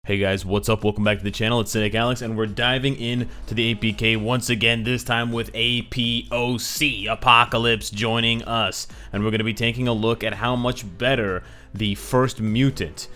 Hey guys, what's up? Welcome back to the channel. It's Cynicalex, and we're diving in to the APK once again, this time with APOC, Apocalypse, joining us. And we're going to be taking a look at how much better the first mutant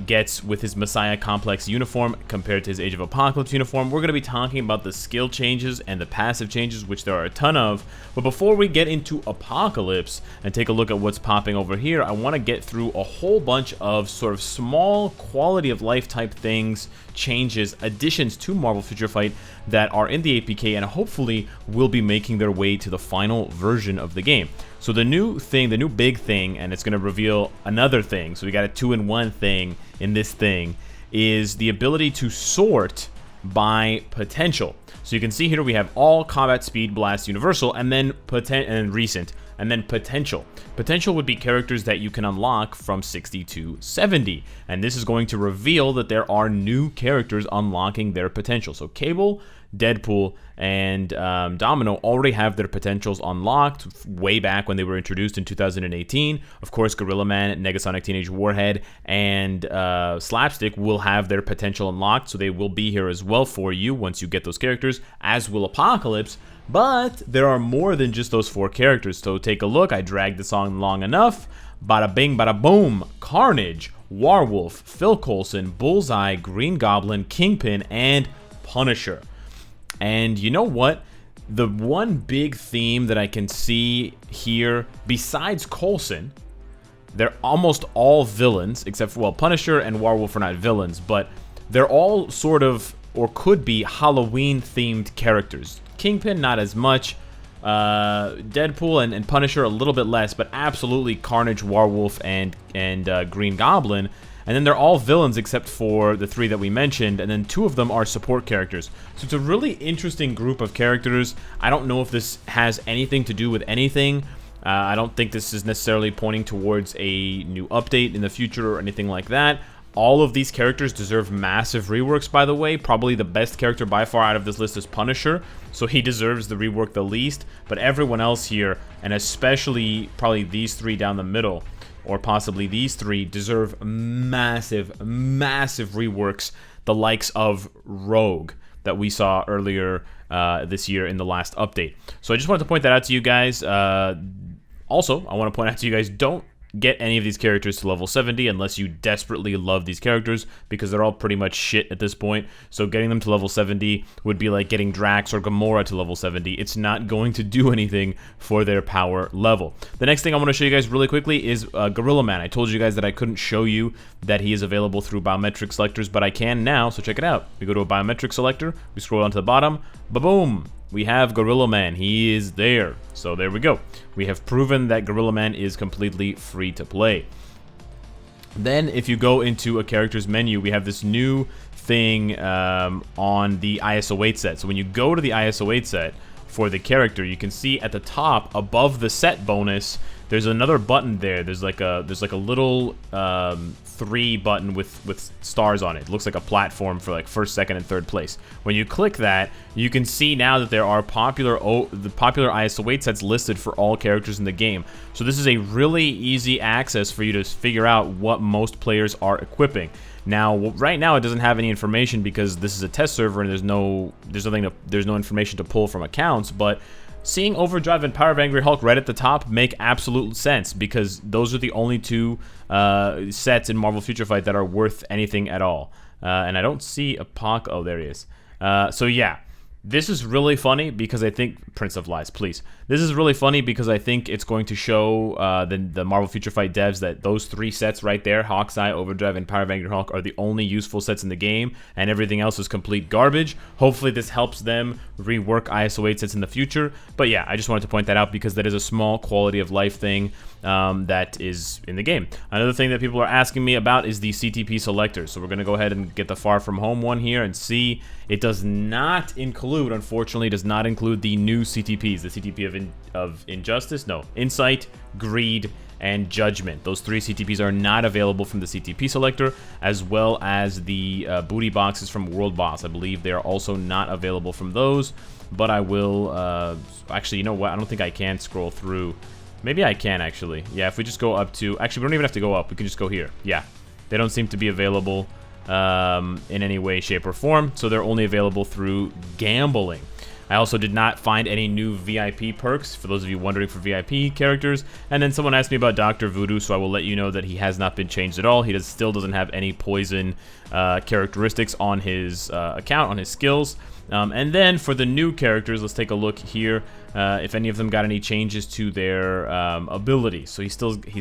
gets with his Messiah Complex uniform compared to his Age of Apocalypse uniform. We're going to be talking about the skill changes and the passive changes, which there are a ton of. But before we get into Apocalypse and take a look at what's popping over here, I want to get through a whole bunch of sort of small quality of life type things, changes, additions to Marvel Future Fight that are in the APK and hopefully will be making their way to the final version of the game. So the new thing, the new big thing, and it's going to reveal another thing, so we got a 2-in-1 thing in this thing, is the ability to sort by potential. So you can see here we have all combat speed, blast, universal, and then recent, and then potential. Potential would be characters that you can unlock from 60 to 70, and this is going to reveal that there are new characters unlocking their potential. So Cable, Deadpool, and Domino already have their potentials unlocked way back when they were introduced in 2018. Of course, Gorilla Man, Negasonic Teenage Warhead, and Slapstick will have their potential unlocked, so they will be here as well for you once you get those characters, as will Apocalypse. But there are more than just those 4 characters, so take a look. I dragged this on long enough. Bada bing, bada boom. Carnage, Warwolf, Phil Coulson, Bullseye, Green Goblin, Kingpin, and Punisher. And you know what? The one big theme that I can see here, besides Coulson, they're almost all villains, except for, well, Punisher and Warwolf are not villains, but they're all sort of, or could be, Halloween-themed characters. Kingpin, not as much. Deadpool and Punisher, a little bit less, but absolutely Carnage, Warwolf, and Green Goblin. And then they're all villains except for the 3 that we mentioned, and then 2 of them are support characters. So it's a really interesting group of characters. I don't know if this has anything to do with anything. I don't think this is necessarily pointing towards a new update in the future or anything like that. All of these characters deserve massive reworks, by the way. Probably the best character by far out of this list is Punisher, so he deserves the rework the least. But everyone else here, and especially probably these 3 down the middle, or possibly these 3, deserve massive, massive reworks, the likes of Rogue that we saw earlier this year in the last update. So I just wanted to point that out to you guys. Also, I want to point out to you guys, don't get any of these characters to level 70 unless you desperately love these characters, because they're all pretty much shit at this point. So getting them to level 70 would be like getting Drax or Gamora to level 70. It's not going to do anything for their power level. The next thing I want to show you guys really quickly is Gorilla Man. I told you guys that I couldn't show you that he is available through biometric selectors, but I can now, so check it out. We go to a biometric selector, we scroll down to the bottom, ba-boom! We have Gorilla Man. He is there. So there we go. We have proven that Gorilla Man is completely free to play. Then if you go into a character's menu, we have this new thing on the ISO 8 set. So when you go to the ISO 8 set for the character, you can see at the top above the set bonus, there's another button there. There's like a little 3 button with stars on it. It looks like a platform for like 1st, 2nd, and 3rd place. When you click that, you can see now that there are the popular ISO 8 sets listed for all characters in the game. So this is a really easy access for you to figure out what most players are equipping. Now, right now it doesn't have any information because this is a test server and there's no information to pull from accounts, but seeing Overdrive and Power of Angry Hulk right at the top make absolute sense, because those are the only 2 sets in Marvel Future Fight that are worth anything at all. And I don't see oh, there he is. So yeah, this is really funny because I think Prince of Lies, please. This is really funny because I think it's going to show the Marvel Future Fight devs that those 3 sets right there, Hawkeye, Overdrive, and Power of Angry Hulk, are the only useful sets in the game, and everything else is complete garbage. Hopefully this helps them rework ISO 8 sets in the future. But yeah, I just wanted to point that out because that is a small quality of life thing that is in the game. Another thing that people are asking me about is the CTP selector. So we're going to go ahead and get the Far From Home one here and see. It does not include, unfortunately, does not include the new CTPs, the CTP of Injustice, no, Insight, Greed, and Judgment. Those 3 CTPs are not available from the CTP selector, as well as the booty boxes from World Boss. I believe they are also not available from those, but I will, actually, you know what, I don't think I can scroll through. Maybe I can, actually. Yeah, if we just go up to, actually, we don't even have to go up, we can just go here. Yeah, they don't seem to be available in any way, shape, or form, so they're only available through gambling. I also did not find any new VIP perks, for those of you wondering for VIP characters. And then someone asked me about Dr. Voodoo, so I will let you know that he has not been changed at all. He still doesn't have any poison characteristics on his account, on his skills. And then for the new characters, let's take a look here. If any of them got any changes to their abilities. So he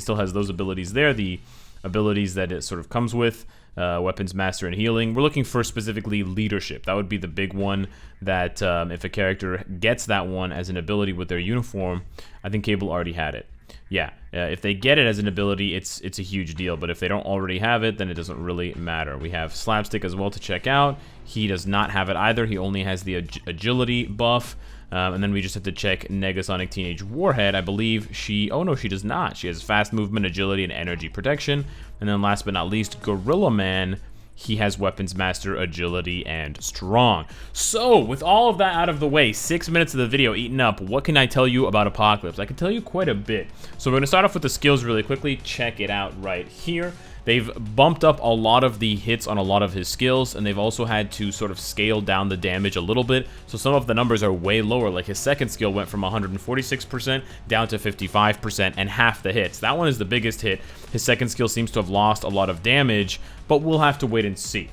still has those abilities there, the abilities that it sort of comes with. Weapons Master and Healing. We're looking for specifically Leadership. That would be the big one that if a character gets that one as an ability with their uniform, I think Cable already had it. Yeah, if they get it as an ability, it's a huge deal, but if they don't already have it, then it doesn't really matter. We have Slapstick as well to check out. He does not have it either. He only has the agility buff. And then we just have to check Negasonic Teenage Warhead. I believe oh no, she does not. She has fast movement, agility, and energy protection. And then last but not least, Gorilla Man. He has Weapons Master, Agility, and Strong. So, with all of that out of the way, 6 minutes of the video eaten up, what can I tell you about Apocalypse? I can tell you quite a bit. So we're going to start off with the skills really quickly. Check it out right here. They've bumped up a lot of the hits on a lot of his skills, and they've also had to sort of scale down the damage a little bit. So some of the numbers are way lower. Like his second skill went from 146% down to 55% and half the hits. That one is the biggest hit. His second skill seems to have lost a lot of damage, but we'll have to wait and see.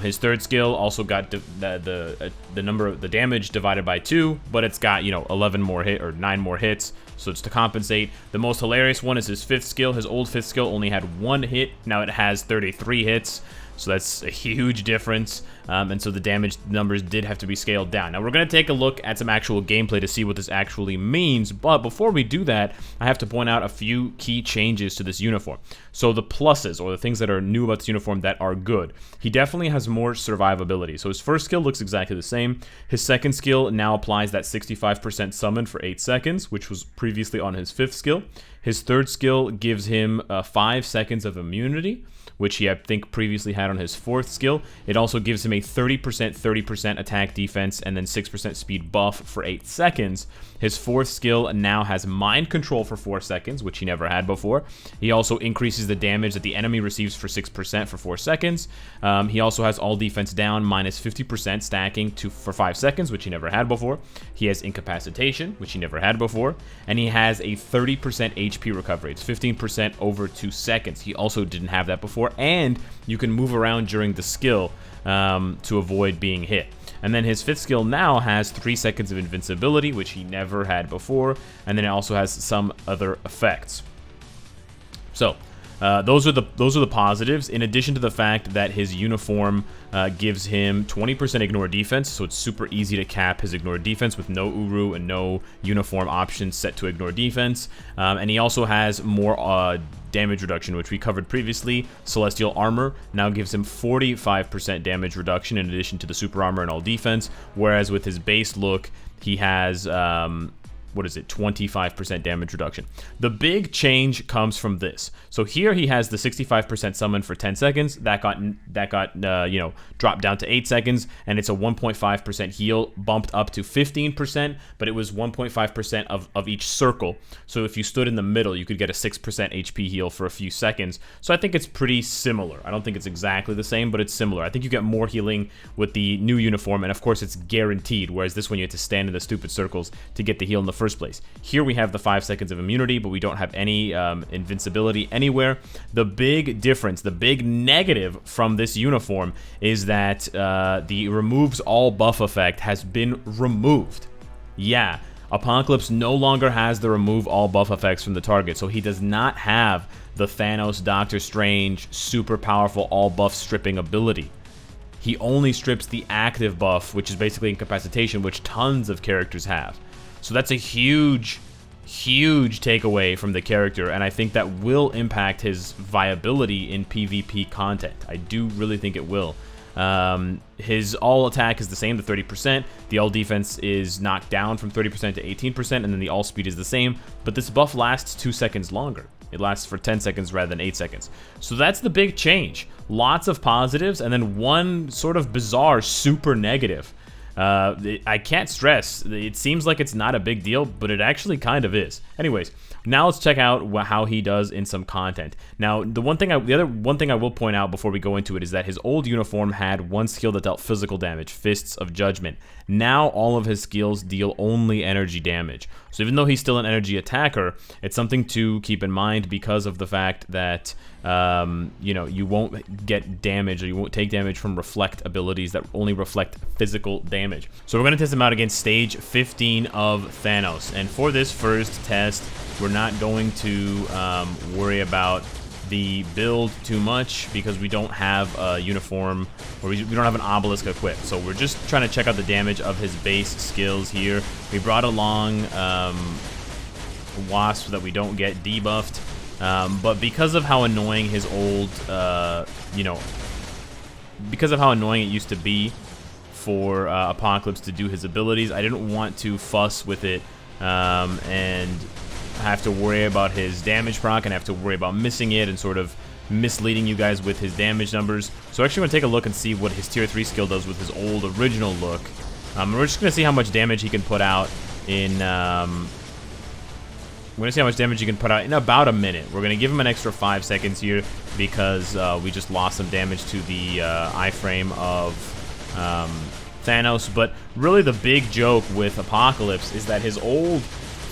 His third skill also got the number of the damage divided by 2, but it's got, you know, 11 more hit or 9 more hits, so it's to compensate. The most hilarious one is his fifth skill. His old fifth skill only had 1 hit. Now it has 33 hits. So that's a huge difference, and so the damage numbers did have to be scaled down. Now we're going to take a look at some actual gameplay to see what this actually means, but before we do that, I have to point out a few key changes to this uniform. So the pluses, or the things that are new about this uniform that are good. He definitely has more survivability. So his first skill looks exactly the same. His second skill now applies that 65% summon for 8 seconds, which was previously on his fifth skill. His third skill gives him 5 seconds of immunity, which he, I think, previously had on his fourth skill. It also gives him a 30% attack defense and then 6% speed buff for 8 seconds. His fourth skill now has mind control for 4 seconds, which he never had before. He also increases the damage that the enemy receives for 6% for 4 seconds. He also has all defense down minus 50% stacking for 5 seconds, which he never had before. He has incapacitation, which he never had before. And he has a 30% HP recovery. It's 15% over 2 seconds. He also didn't have that before. And you can move around during the skill to avoid being hit. And then his fifth skill now has 3 seconds of invincibility, which he never had before. And then it also has some other effects. So those are the positives, in addition to the fact that his uniform gives him 20% ignore defense, so it's super easy to cap his ignore defense with no Uru and no uniform options set to ignore defense. And he also has more damage reduction, which we covered previously. Celestial Armor now gives him 45% damage reduction in addition to the super armor and all defense, whereas with his base look, he has 25% damage reduction. The big change comes from this. So here he has the 65% summon for 10 seconds. That got dropped down to 8 seconds, and it's a 1.5% heal bumped up to 15%, but it was 1.5% of each circle. So if you stood in the middle, you could get a 6% HP heal for a few seconds. So I think it's pretty similar. I don't think it's exactly the same, but it's similar. I think you get more healing with the new uniform, and of course it's guaranteed, whereas this one you have to stand in the stupid circles to get the heal in the first place. Here we have the 5 seconds of immunity, but we don't have any invincibility anywhere. The big difference, the big negative from this uniform is that the removes all buff effect has been removed. Yeah, Apocalypse no longer has the remove all buff effects from the target, so he does not have the Thanos Doctor Strange super powerful all buff stripping ability. He only strips the active buff, which is basically incapacitation, which tons of characters have. So that's a huge takeaway from the character, and I think that will impact his viability in PvP content. I do really think it will. His all attack is the same, the 30%. The all defense is knocked down from 30% to 18%, and then the all speed is the same, but this buff lasts 2 seconds longer. It lasts for 10 seconds rather than 8 seconds. So that's the big change. Lots of positives, and then one sort of bizarre super negative. I can't stress, it seems like it's not a big deal, but it actually kind of is. Anyways, now let's check out how he does in some content. Now, the other one thing I will point out before we go into it is that his old uniform had one skill that dealt physical damage, Fists of Judgment. Now all of his skills deal only energy damage. So even though he's still an energy attacker, it's something to keep in mind because of the fact that you know, you won't get damage, or you won't take damage from reflect abilities that only reflect physical damage. So we're going to test him out against stage 15 of Thanos. And for this first test, we're not going to worry about the build too much because we don't have a uniform, or we don't have an obelisk equipped. So we're just trying to check out the damage of his base skills here. We brought along Wasp so that we don't get debuffed. But because of how annoying his old, you know, because of how annoying it used to be for Apocalypse to do his abilities, I didn't want to fuss with it and have to worry about his damage proc and have to worry about missing it and sort of misleading you guys with his damage numbers. So actually I'm going to take a look and see what his tier 3 skill does with his old original look. We're just going to see how much damage he can put out in... we're going to see how much damage he can put out in about a minute. We're going to give him an extra 5 seconds here because we just lost some damage to the iframe of Thanos. But really the big joke with Apocalypse is that his old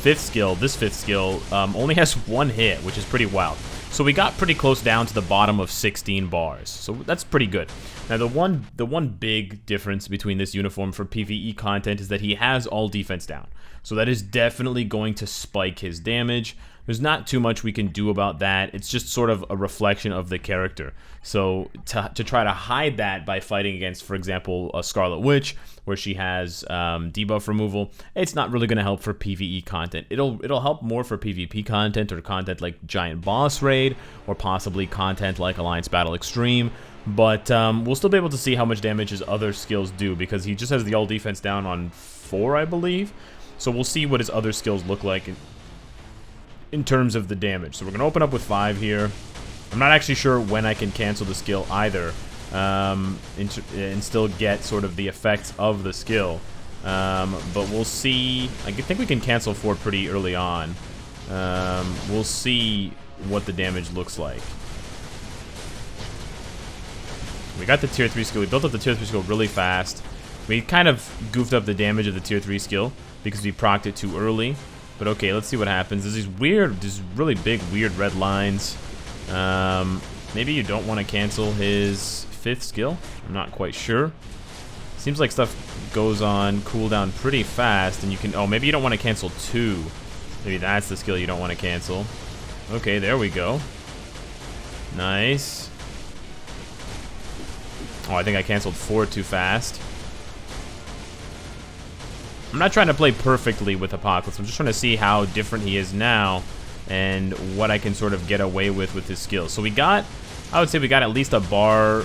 this fifth skill, only has 1 hit, which is pretty wild. So we got pretty close down to the bottom of 16 bars. So that's pretty good. Now the one big difference between this uniform for PvE content is that he has all defense down. So that is definitely going to spike his damage. There's not too much we can do about that. It's just sort of a reflection of the character. So to try to hide that by fighting against, for example, a Scarlet Witch, where she has debuff removal, it's not really going to help for PvE content. It'll help more for PvP content or content like Giant Boss Raid, or possibly content like Alliance Battle Extreme. But we'll still be able to see how much damage his other skills do, because he just has the all defense down on 4, I believe. So we'll see what his other skills look like in terms of the damage. So we're going to open up with 5 here. I'm not actually sure when I can cancel the skill either, and still get sort of the effects of the skill. But we'll see. I think we can cancel 4 pretty early on. We'll see what the damage looks like. We got the tier 3 skill. We built up the tier 3 skill really fast. We kind of goofed up the damage of the tier 3 skill because we procced it too early. But okay, let's see what happens. There's these really big weird red lines. Maybe you don't want to cancel his 5th skill. I'm not quite sure. Seems like stuff goes on cooldown pretty fast, and you can... Oh, maybe you don't want to cancel 2. Maybe that's the skill you don't want to cancel. Okay, there we go. Nice. Oh, I think I canceled 4 too fast. I'm not trying to play perfectly with Apocalypse. I'm just trying to see how different he is now and what I can sort of get away with his skills. So we got, I would say we got at least a bar,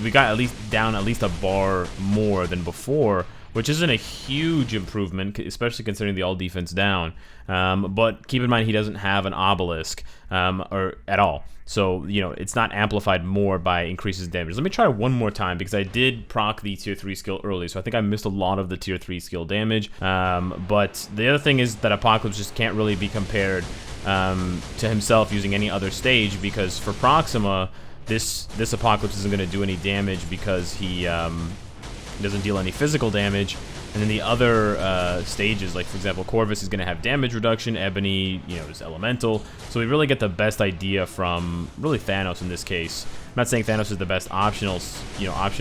we got at least a bar more than before, which isn't a huge improvement, especially considering the all defense down. But keep in mind he doesn't have an obelisk or at all. So, you know, it's not amplified more by increases damage. Let me try one more time because I did proc the tier 3 skill early, so I think I missed a lot of the tier 3 skill damage. But the other thing is that Apocalypse just can't really be compared to himself using any other stage, because for Proxima, this Apocalypse isn't going to do any damage because he doesn't deal any physical damage. And then the other stages, like for example, Corvus is going to have damage reduction, Ebony, you know, is elemental. So we really get the best idea from really Thanos in this case. I'm not saying Thanos is the best option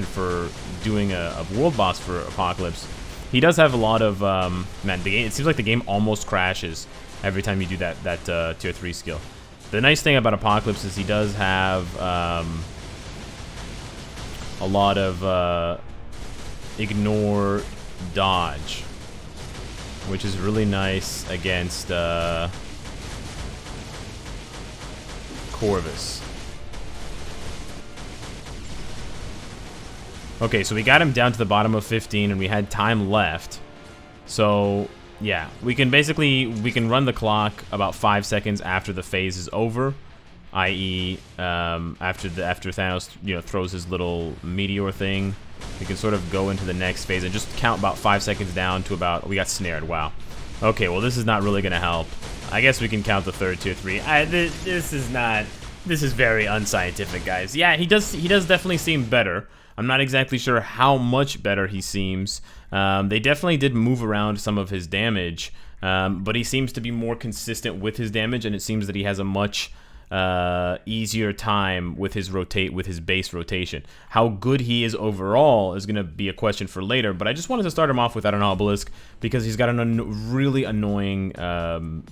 for doing a world boss for Apocalypse. He does have a lot of man. The game, it seems like the game almost crashes every time you do that tier 3 skill. The nice thing about Apocalypse is he does have a lot of ignore dodge, which is really nice against Corvus. Okay, so we got him down to the bottom of 15 and we had time left. So yeah, we can run the clock about 5 seconds after the phase is over, i.e., after Thanos, throws his little meteor thing, we can sort of go into the next phase and just count about 5 seconds down to about. We got snared. Wow. Okay, well this is not really gonna help. I guess we can count the third tier 3. This is not. This is very unscientific, guys. Yeah, he does definitely seem better. I'm not exactly sure how much better he seems. They definitely did move around some of his damage, but he seems to be more consistent with his damage, and it seems that he has a much easier time with his base rotation. How good he is overall is going to be a question for later, but I just wanted to start him off without an obelisk because he's got a really annoying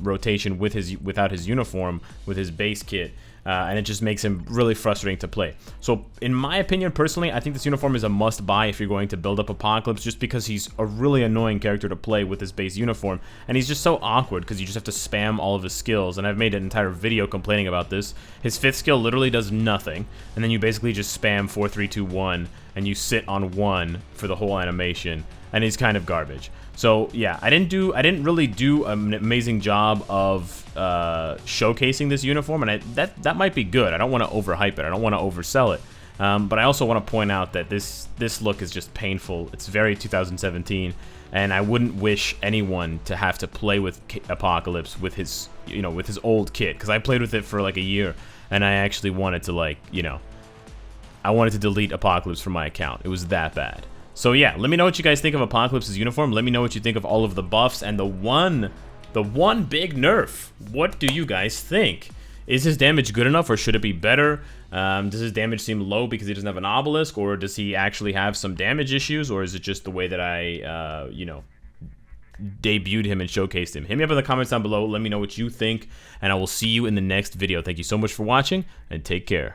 rotation without his uniform, with his base kit. And it just makes him really frustrating to play. So, in my opinion, personally, I think this uniform is a must-buy if you're going to build up Apocalypse, just because he's a really annoying character to play with his base uniform, and he's just so awkward because you just have to spam all of his skills, and I've made an entire video complaining about this. His 5th skill literally does nothing, and then you basically just spam 4, 3, 2, 1, and you sit on 1 for the whole animation, and he's kind of garbage. So yeah, I didn't really do an amazing job of showcasing this uniform, and that might be good. I don't want to overhype it. I don't want to oversell it. But I also want to point out that this look is just painful. It's very 2017, and I wouldn't wish anyone to have to play with Apocalypse with his with his old kit, because I played with it for like a year, and I actually wanted to I wanted to delete Apocalypse from my account. It was that bad. So yeah, let me know what you guys think of Apocalypse's uniform. Let me know what you think of all of the buffs and the one big nerf. What do you guys think? Is his damage good enough, or should it be better? Does his damage seem low because he doesn't have an obelisk, or does he actually have some damage issues, or is it just the way that I, debuted him and showcased him? Hit me up in the comments down below. Let me know what you think, and I will see you in the next video. Thank you so much for watching, and take care.